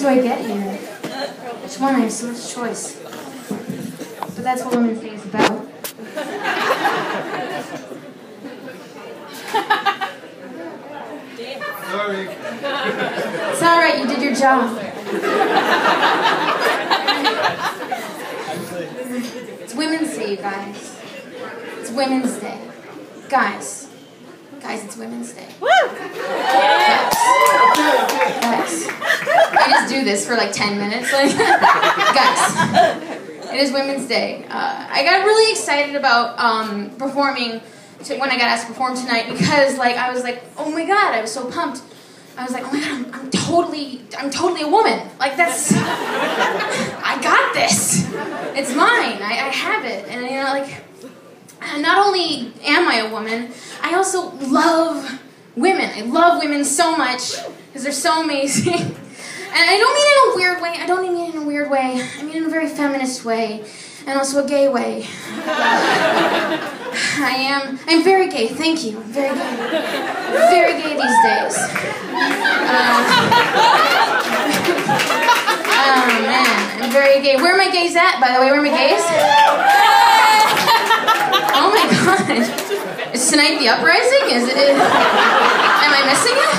do I get here? Which one? I have so much choice. But that's what Women's Day is about. Sorry. It's alright, you did your job. It's Women's Day, you guys. It's Women's Day. Guys, it's Women's Day. Woo! Guys. I just do this for like 10 minutes. Guys, it is Women's Day. I got really excited about performing when I got asked to perform tonight because I was like, oh my god, I was so pumped. I was like, oh my god, I'm totally a woman. I got this. It's mine. I have it. And not only am I a woman, I also love women. I love women so much because they're so amazing. And I don't mean it in a weird way. I don't mean it in a weird way. I mean it in a very feminist way, and also a gay way. I'm very gay. Thank you. I'm very gay. Very gay these days. Oh man, I'm very gay. Where are my gays at, by the way? Where are my gays? Oh my god. Is tonight the uprising? Is it? Am I missing it?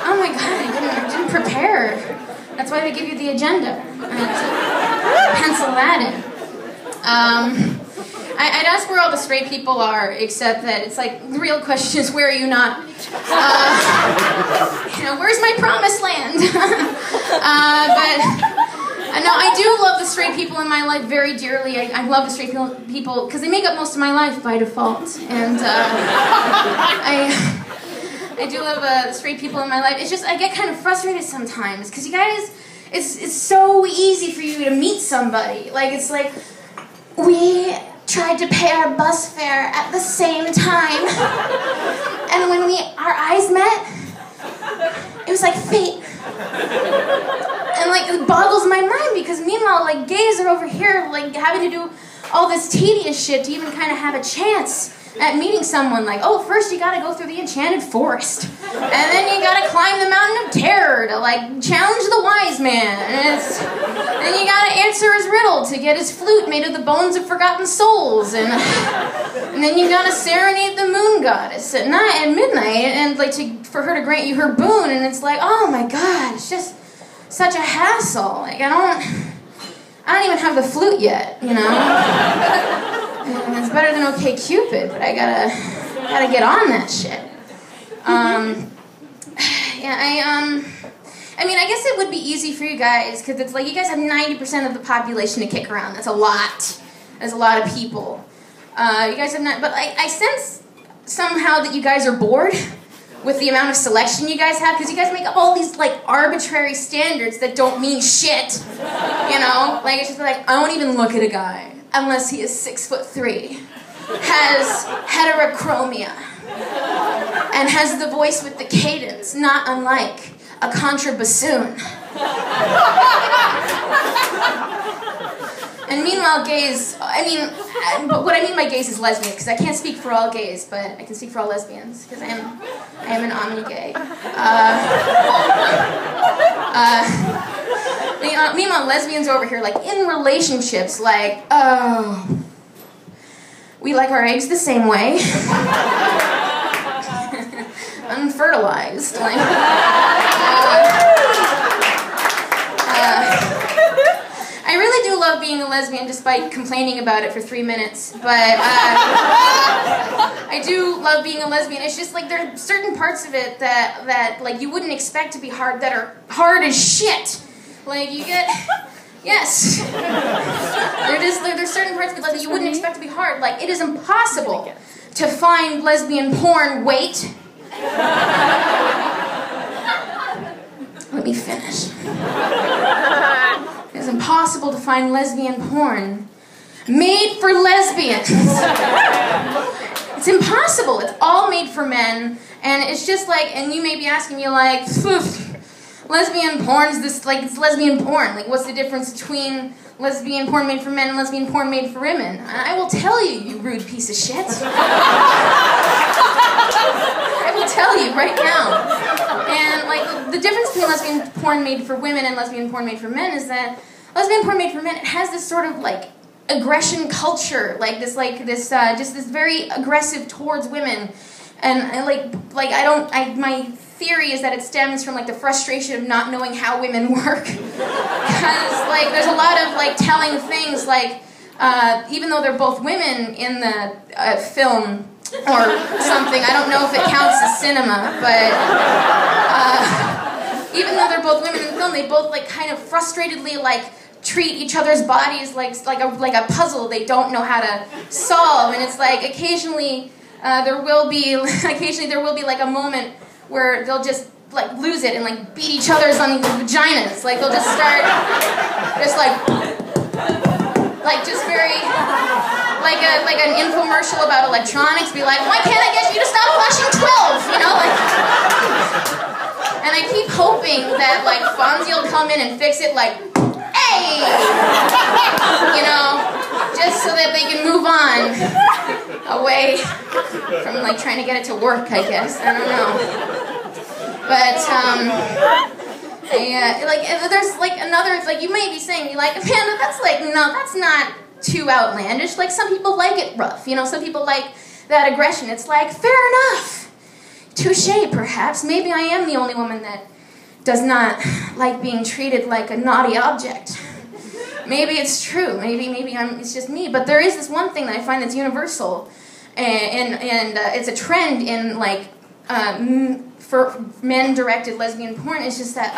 Oh my god, I didn't prepare. That's why they give you the agenda. Pencil that in. I'd ask where all the straight people are, except that it's the real question is, where are you not? Where's my promised land? No, I do love the straight people in my life very dearly. I love the straight people because they make up most of my life by default. And I do love the straight people in my life. It's just I get kind of frustrated sometimes because you guys, it's so easy for you to meet somebody. We tried to pay our bus fare at the same time, and when our eyes met, it was like fate. And it boggles my mind because meanwhile, gays are over here having to do all this tedious shit to even kind of have a chance at meeting someone. Oh, first you gotta go through the enchanted forest, and then you gotta climb the mountain of terror to challenge the wise man, and then you gotta answer his riddle to get his flute made of the bones of forgotten souls, and then you gotta serenade the moon goddess at midnight, and for her to grant you her boon, and it's oh my god, it's just such a hassle. I don't even have the flute yet, It's better than OK Cupid, but I gotta get on that shit. I guess it would be easy for you guys because it's you guys have 90% of the population to kick around. That's a lot. That's a lot of people. You guys have not, but I sense somehow that you guys are bored with the amount of selection you guys have because you guys make up all these arbitrary standards that don't mean shit. It's just I won't even look at a guy unless he is 6'3", has heterochromia, and has the voice with the cadence, not unlike a contrabassoon. And meanwhile, gays, but what I mean by gays is lesbians, because I can't speak for all gays, but I can speak for all lesbians, because I am an omni-gay. Meanwhile, lesbians over here, in relationships, oh, we like our eggs the same way. Unfertilized. I really do love being a lesbian despite complaining about it for 3 minutes, but I do love being a lesbian. It's just there are certain parts of it that you wouldn't expect to be hard that are hard as shit. You get, yes. There's certain parts of it that you wouldn't expect to be hard. It is impossible to find lesbian porn. Wait. Let me finish. It's impossible to find lesbian porn made for lesbians. It's impossible. It's all made for men, and it's just and you may be asking me lesbian porn is this it's lesbian porn. What's the difference between lesbian porn made for men and lesbian porn made for women? I will tell you, you rude piece of shit. I will tell you right now. And like the difference between lesbian porn made for women and lesbian porn made for men is that lesbian porn made for men, it has this sort of like aggression culture, just this very aggressive towards women, and my theory is that it stems from like the frustration of not knowing how women work, because like there's a lot of like telling things like even though they're both women in the film or something, I don't know if it counts as cinema, but even though they're both women in the film, they both like kind of frustratedly like treat each other's bodies like a puzzle they don't know how to solve, and it's like occasionally there will be like a moment where they'll just like lose it and like beat each other's on the vaginas, like they'll just start just like just very like an infomercial about electronics, be like, why can't I get you to stop flashing 12, you know, like. And I keep hoping that like Fonzie will come in and fix it, like, hey! You know, just so that they can move on away from like trying to get it to work, I guess. I don't know. But there's like another, like you may be saying, you're like, Amanda, that's like, no, that's not too outlandish. Like some people like it rough, you know, some people like that aggression. It's like, fair enough. Touché, perhaps. Maybe I am the only woman that does not like being treated like a naughty object. Maybe it's true. Maybe it's just me. But there is this one thing that I find that's universal, and it's a trend in like for men-directed lesbian porn. It's just that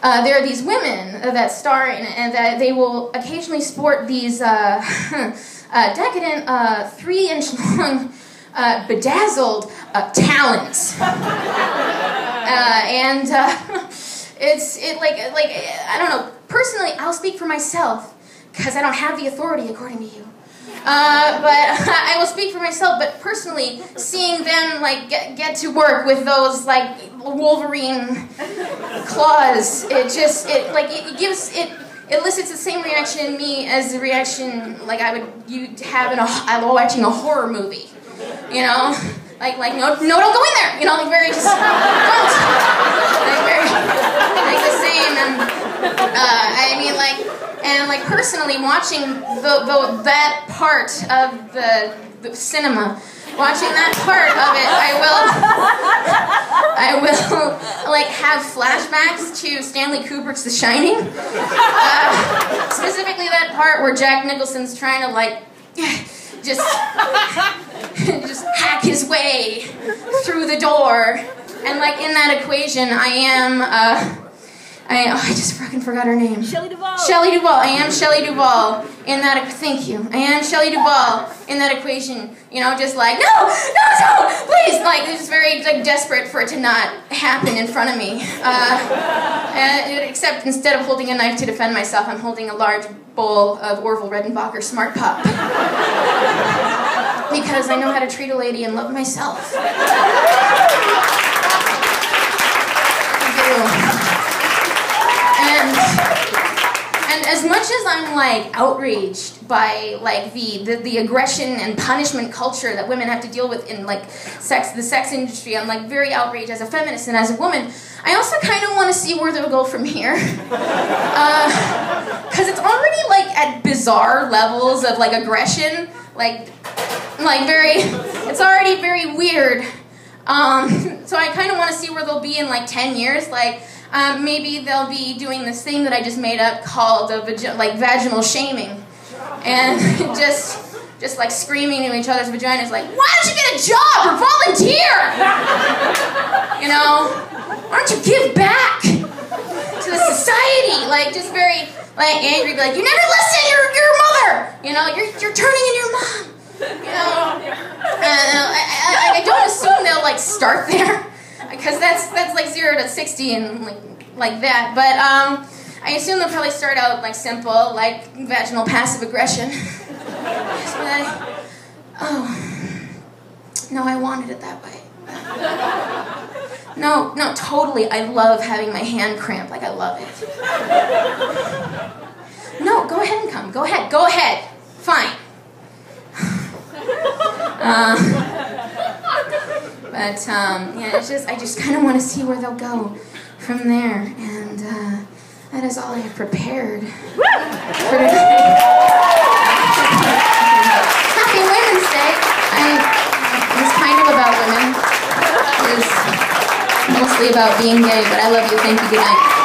there are these women that star in it, and that they will occasionally sport these decadent 3-inch long bedazzled talons. It's I don't know. Personally, I'll speak for myself because I don't have the authority, according to you. But I will speak for myself. But personally, seeing them like get to work with those like Wolverine claws, it elicits the same reaction in me as the reaction like you'd have watching a horror movie. You know, like no, don't go in there. You know, like very just don't. Like the same. I mean, like personally watching that part of the cinema, watching that part of it, I will like have flashbacks to Stanley Kubrick's The Shining. Specifically that part where Jack Nicholson's trying to like just hack his way through the door, and like in that equation, I just fucking forgot her name. Shelley Duvall. Shelley Duvall. I am Shelley Duvall in that. Thank you. I am Shelley Duvall in that equation. You know, just like no, please. Like just very like desperate for it to not happen in front of me. Except instead of holding a knife to defend myself, I'm holding a large bowl of Orville Redenbacher Smart Pop. Because I know how to treat a lady and love myself. I do. And as much as I'm like outraged by like the aggression and punishment culture that women have to deal with in like the sex industry, I'm like very outraged as a feminist and as a woman. I also kind of want to see where they'll go from here, because it's already like at bizarre levels of like aggression, it's already very weird. So I kind of want to see where they'll be in like 10 years, like. Maybe they'll be doing this thing that I just made up called vaginal shaming, and just like screaming into each other's vaginas, like, why don't you get a job or volunteer? You know, why don't you give back to the society? Like just very like angry, like you never listen, you're your mother. You know, you're turning into your mom. You know, I don't assume they'll like start there. Because that's like 0 to 60 and like that, but I assume they'll probably start out like simple, like vaginal passive aggression. No, I wanted it that way. No, totally. I love having my hand cramp. Like I love it. No, go ahead and come. Go ahead. Fine. But But yeah, I just kind of want to see where they'll go from there, and that is all I have prepared for tonight. Happy Women's Day. It's kind of about women. It's mostly about being gay, but I love you. Thank you. Good night.